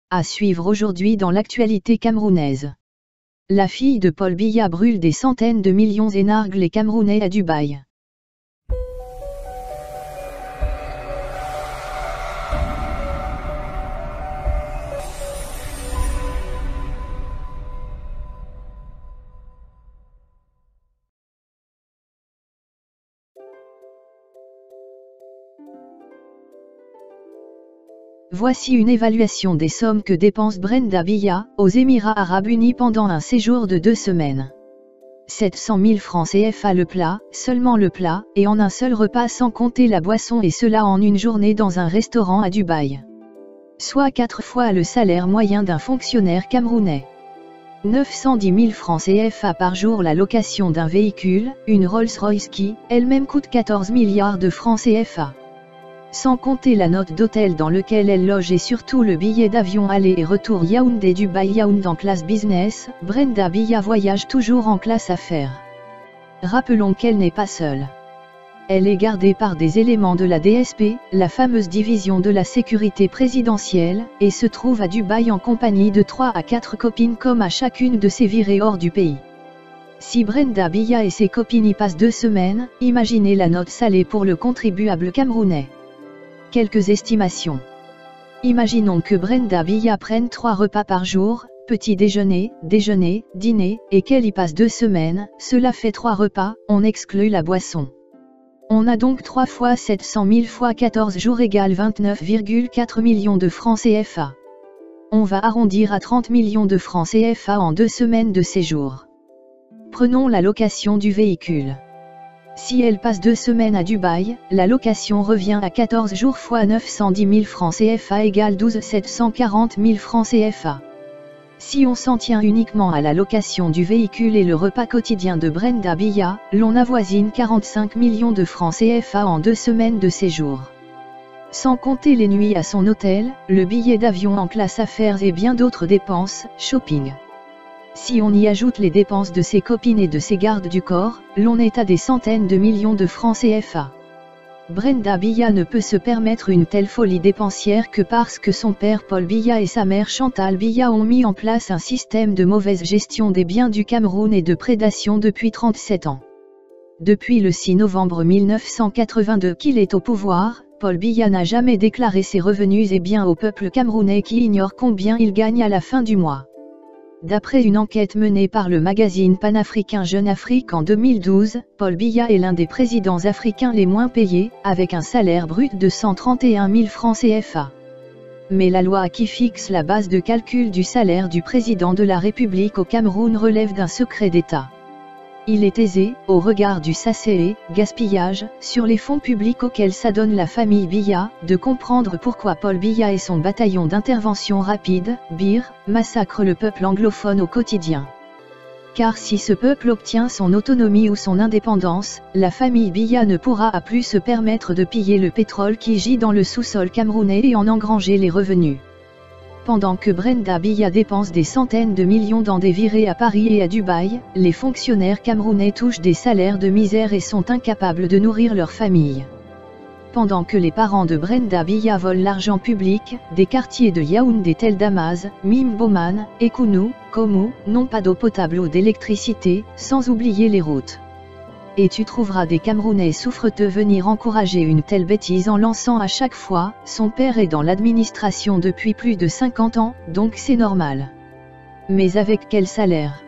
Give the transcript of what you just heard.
À suivre aujourd'hui dans l'actualité camerounaise. La fille de Paul Biya brûle des centaines de millions et nargue les Camerounais à Dubaï. Voici une évaluation des sommes que dépense Brenda Biya aux Émirats Arabes Unis pendant un séjour de 2 semaines. 700 000 francs CFA le plat, seulement le plat, et en un seul repas sans compter la boisson, et cela en une journée dans un restaurant à Dubaï. Soit 4 fois le salaire moyen d'un fonctionnaire camerounais. 910 000 francs CFA par jour la location d'un véhicule, une Rolls-Royce qui, elle-même coûte 14 milliards de francs CFA. Sans compter la note d'hôtel dans lequel elle loge et surtout le billet d'avion aller et retour Yaoundé-Dubaï-Yaoundé en classe business, Brenda Biya voyage toujours en classe affaires. Rappelons qu'elle n'est pas seule. Elle est gardée par des éléments de la DSP, la fameuse division de la sécurité présidentielle, et se trouve à Dubaï en compagnie de 3 à 4 copines comme à chacune de ses virées hors du pays. Si Brenda Biya et ses copines y passent 2 semaines, imaginez la note salée pour le contribuable camerounais. Quelques estimations. Imaginons que Brenda Biya prenne 3 repas par jour, petit déjeuner, déjeuner, dîner, et qu'elle y passe 2 semaines, cela fait 3 repas, on exclut la boisson. On a donc 3 fois 700 000 fois 14 jours égale 29,4 millions de francs CFA. On va arrondir à 30 millions de francs CFA en 2 semaines de séjour. Prenons la location du véhicule. Si elle passe 2 semaines à Dubaï, la location revient à 14 jours fois 910 000 francs CFA égale 12 740 000 francs CFA. Si on s'en tient uniquement à la location du véhicule et le repas quotidien de Brenda Biya, l'on avoisine 45 millions de francs CFA en 2 semaines de séjour. Sans compter les nuits à son hôtel, le billet d'avion en classe affaires et bien d'autres dépenses, shopping. Si on y ajoute les dépenses de ses copines et de ses gardes du corps, l'on est à des centaines de millions de francs CFA. Brenda Biya ne peut se permettre une telle folie dépensière que parce que son père Paul Biya et sa mère Chantal Biya ont mis en place un système de mauvaise gestion des biens du Cameroun et de prédation depuis 37 ans. Depuis le 6 novembre 1982 qu'il est au pouvoir, Paul Biya n'a jamais déclaré ses revenus et biens au peuple camerounais qui ignore combien il gagne à la fin du mois. D'après une enquête menée par le magazine panafricain Jeune Afrique en 2012, Paul Biya est l'un des présidents africains les moins payés, avec un salaire brut de 131 000 francs CFA. Mais la loi qui fixe la base de calcul du salaire du président de la République au Cameroun relève d'un secret d'État. Il est aisé, au regard du SACE, gaspillage, sur les fonds publics auxquels s'adonne la famille Biya, de comprendre pourquoi Paul Biya et son bataillon d'intervention rapide, BIR, massacrent le peuple anglophone au quotidien. Car si ce peuple obtient son autonomie ou son indépendance, la famille Biya ne pourra plus se permettre de piller le pétrole qui gît dans le sous-sol camerounais et en engranger les revenus. Pendant que Brenda Biya dépense des centaines de millions dans des virées à Paris et à Dubaï, les fonctionnaires camerounais touchent des salaires de misère et sont incapables de nourrir leur famille. Pendant que les parents de Brenda Biya volent l'argent public, des quartiers de Yaoundé tels Damas, Mimboman, Ekounou, Komou, n'ont pas d'eau potable ou d'électricité, sans oublier les routes. Et tu trouveras des Camerounais souffreteux venir encourager une telle bêtise en lançant à chaque fois « son père est dans l'administration depuis plus de 50 ans, donc c'est normal ». Mais avec quel salaire ?